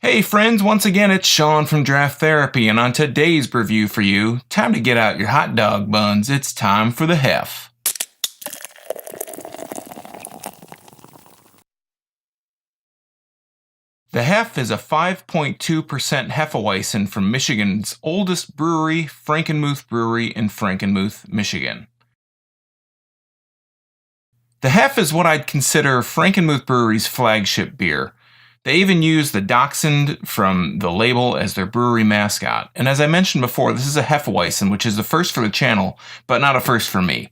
Hey friends, once again it's Sean from Draft Therapy, and on today's review for you, time to get out your hot dog buns, it's time for the Hef. The Hef is a 5.2% Hefeweizen from Michigan's oldest brewery, Frankenmuth Brewery in Frankenmuth, Michigan. The Hef is what I'd consider Frankenmuth Brewery's flagship beer. They even use the dachshund from the label as their brewery mascot. And as I mentioned before, this is a Hefeweizen, which is the first for the channel, but not a first for me.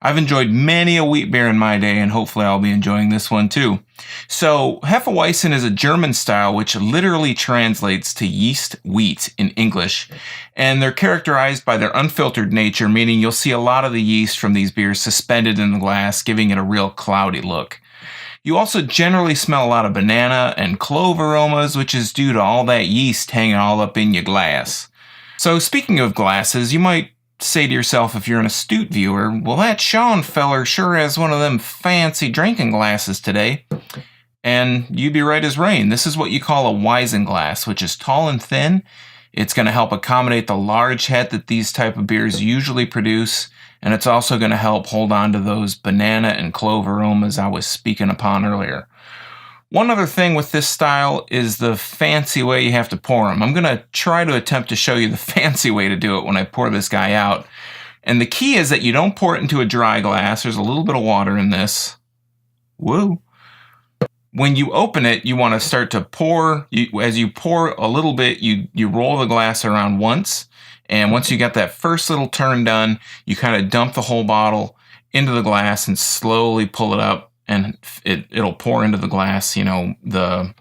I've enjoyed many a wheat beer in my day, and hopefully I'll be enjoying this one too. So, Hefeweizen is a German style which literally translates to yeast wheat in English, and they're characterized by their unfiltered nature, meaning you'll see a lot of the yeast from these beers suspended in the glass, giving it a real cloudy look. You also generally smell a lot of banana and clove aromas, which is due to all that yeast hanging all up in your glass. So speaking of glasses, you might say to yourself if you're an astute viewer, well, that Sean feller sure has one of them fancy drinking glasses today. And you'd be right as rain. This is what you call a weizen glass, which is tall and thin. It's going to help accommodate the large head that these type of beers usually produce, and it's also going to help hold on to those banana and clove aromas I was speaking upon earlier. One other thing with this style is the fancy way you have to pour them. I'm going to try to attempt to show you the fancy way to do it when I pour this guy out. And the key is that you don't pour it into a dry glass. There's a little bit of water in this. Woo! When you open it, you want to start to pour. As you pour a little bit, you roll the glass around once. And once you got that first little turn done, you kind of dump the whole bottle into the glass and slowly pull it up, and it'll pour into the glass. You know, the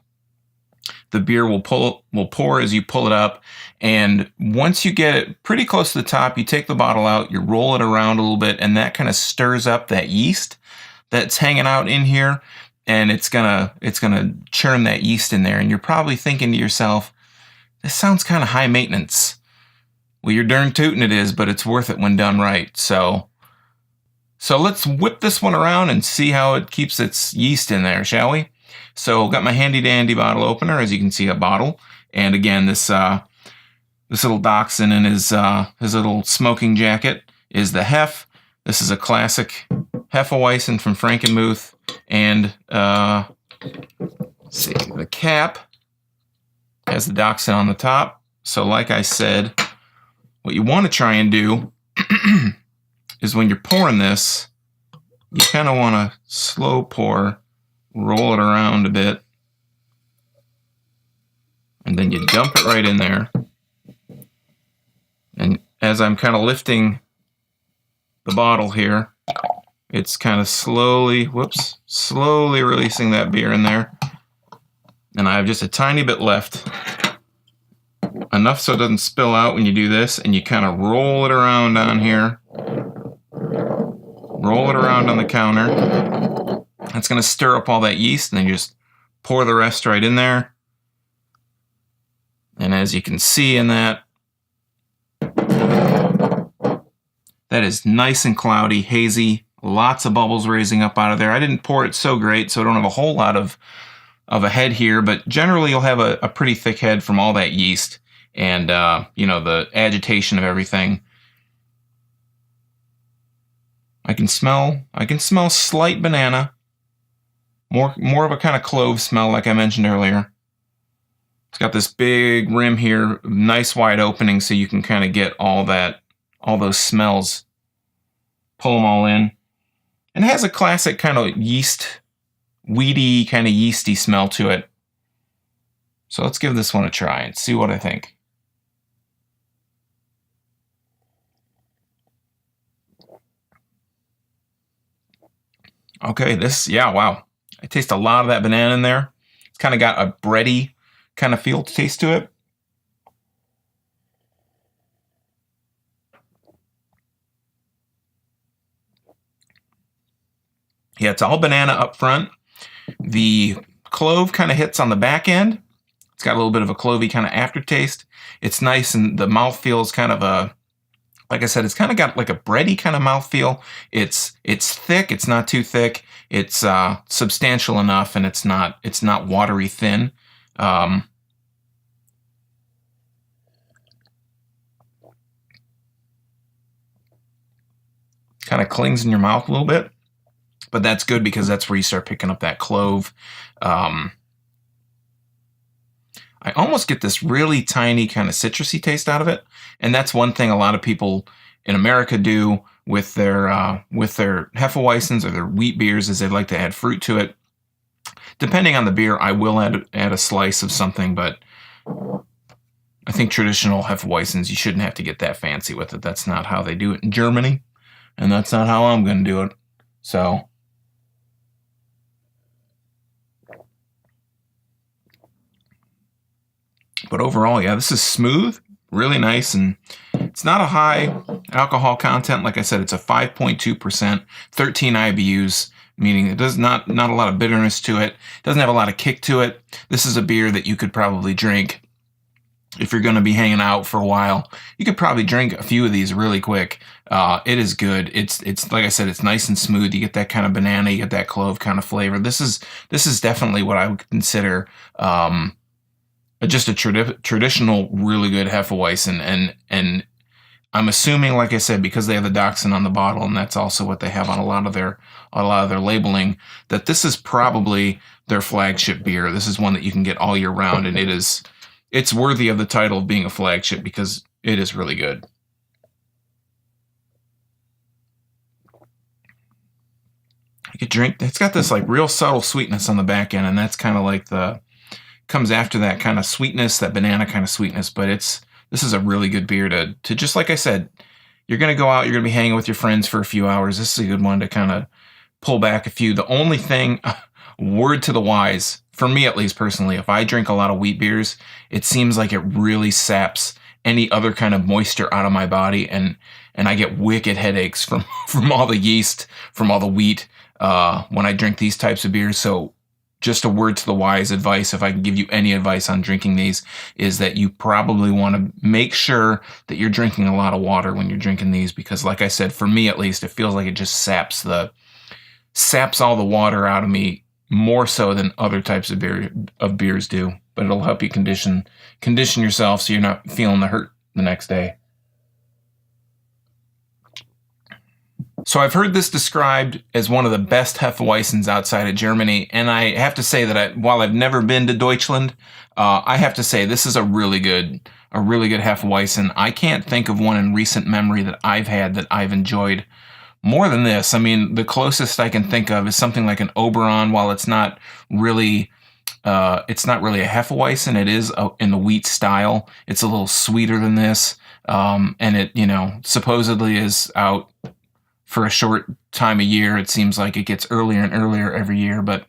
beer will pour as you pull it up. And once you get it pretty close to the top, you take the bottle out, you roll it around a little bit, and that kind of stirs up that yeast that's hanging out in here. And it's gonna churn that yeast in there. And you're probably thinking to yourself, this sounds kind of high maintenance. Well, you're darn tootin' it is, but it's worth it when done right. So let's whip this one around and see how it keeps its yeast in there, shall we? So got my handy dandy bottle opener, as you can see, a bottle. And again, this little dachshund in his little smoking jacket is the Hef. This is a classic Hefeweizen from Frankenmuth. And let's see, the cap has the dachshund on the top. So like I said, what you want to try and do is when you're pouring this, you kind of want to slow pour, roll it around a bit, and then you dump it right in there. And as I'm kind of lifting the bottle here, it's kind of slowly releasing that beer in there. And I have just a tiny bit left. Enough so it doesn't spill out when you do this, and you kind of roll it around on here. Roll it around on the counter. That's going to stir up all that yeast, and then you just pour the rest right in there. And as you can see in that, that is nice and cloudy, hazy, lots of bubbles raising up out of there. I didn't pour it so great, so I don't have a whole lot of a head here, but generally you'll have a pretty thick head from all that yeast and the agitation of everything. I can smell slight banana, more of a kind of clove smell, like I mentioned earlier. It's got this big rim here, nice wide opening, so you can kind of get all those smells, pull them all in. And it has a classic kind of weedy, kind of yeasty smell to it. So let's give this one a try and see what I think. Okay, wow. I taste a lot of that banana in there. It's kind of got a bready kind of taste to it. Yeah, it's all banana up front. The clove kind of hits on the back end. It's got a little bit of a clovey kind of aftertaste. It's nice, and the mouthfeel is kind of like I said, it's kind of got like a bready kind of mouthfeel. It's thick. It's not too thick. It's substantial enough, and it's not watery thin. kind of clings in your mouth a little bit. But that's good because that's where you start picking up that clove. I almost get this really tiny kind of citrusy taste out of it. And that's one thing a lot of people in America do with their Hefeweizens or their wheat beers, is they like to add fruit to it. Depending on the beer, I will add a slice of something, but I think traditional Hefeweizens, you shouldn't have to get that fancy with it. That's not how they do it in Germany, and that's not how I'm going to do it. So, but overall, yeah, this is smooth, really nice, and it's not a high alcohol content. Like I said, it's a 5.2%, 13 IBUs, meaning it does not a lot of bitterness to it. It doesn't have a lot of kick to it. This is a beer that you could probably drink if you're going to be hanging out for a while. You could probably drink a few of these really quick. It is good. It's like I said, it's nice and smooth. You get that kind of banana, you get that clove kind of flavor. This is definitely what I would consider just a traditional, really good Hefeweizen, and I'm assuming, like I said, because they have the dachshund on the bottle, and that's also what they have on a lot of their labeling, that this is probably their flagship beer. This is one that you can get all year round, and it's worthy of the title of being a flagship because it is really good. You could drink. It's got this like real subtle sweetness on the back end, and that's kind of like comes after that kind of sweetness, that banana kind of sweetness. But this is a really good beer to just, like I said, you're going to go out, you're going to be hanging with your friends for a few hours. This is a good one to kind of pull back a few. The only thing, word to the wise, for me at least personally, if I drink a lot of wheat beers, it seems like it really saps any other kind of moisture out of my body, and I get wicked headaches from all the yeast, from all the wheat when I drink these types of beers. So just a word to the wise advice, if I can give you any advice on drinking these, is that you probably want to make sure that you're drinking a lot of water when you're drinking these, because like I said, for me at least, it feels like it just saps all the water out of me more so than other types of beers do. But it'll help you condition yourself so you're not feeling the hurt the next day. So I've heard this described as one of the best Hefeweizens outside of Germany, and I have to say that while I've never been to Deutschland, I have to say this is a really good Hefeweizen. I can't think of one in recent memory that I've had that I've enjoyed more than this. I mean, the closest I can think of is something like an Oberon. While it's not really a Hefeweizen, it is in the wheat style. It's a little sweeter than this, and it supposedly is out for a short time a year. It seems like it gets earlier and earlier every year, but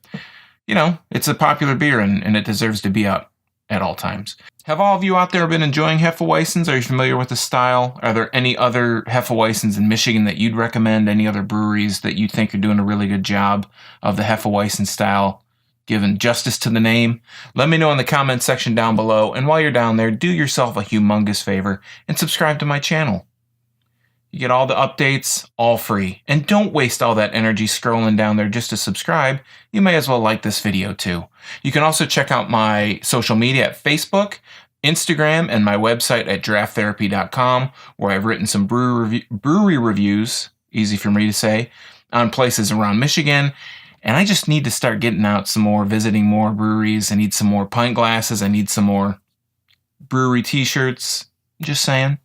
it's a popular beer and it deserves to be out at all times. Have all of you out there been enjoying Hefeweizens? Are you familiar with the style? Are there any other Hefeweizens in Michigan that you'd recommend? Any other breweries that you think are doing a really good job of the Hefeweizen style, giving justice to the name? Let me know in the comment section down below, and while you're down there, do yourself a humongous favor and subscribe to my channel. You get all the updates, all free. And don't waste all that energy scrolling down there just to subscribe. You may as well like this video too. You can also check out my social media at Facebook, Instagram, and my website at drafttherapy.com, where I've written some brewery reviews, easy for me to say, on places around Michigan. And I just need to start getting out some more, visiting more breweries. I need some more pint glasses. I need some more brewery t-shirts. Just saying.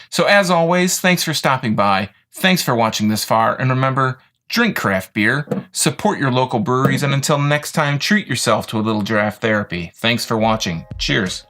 So as always, thanks for stopping by. Thanks for watching this far. And remember, drink craft beer, support your local breweries, and until next time, treat yourself to a little draft therapy. Thanks for watching. Cheers.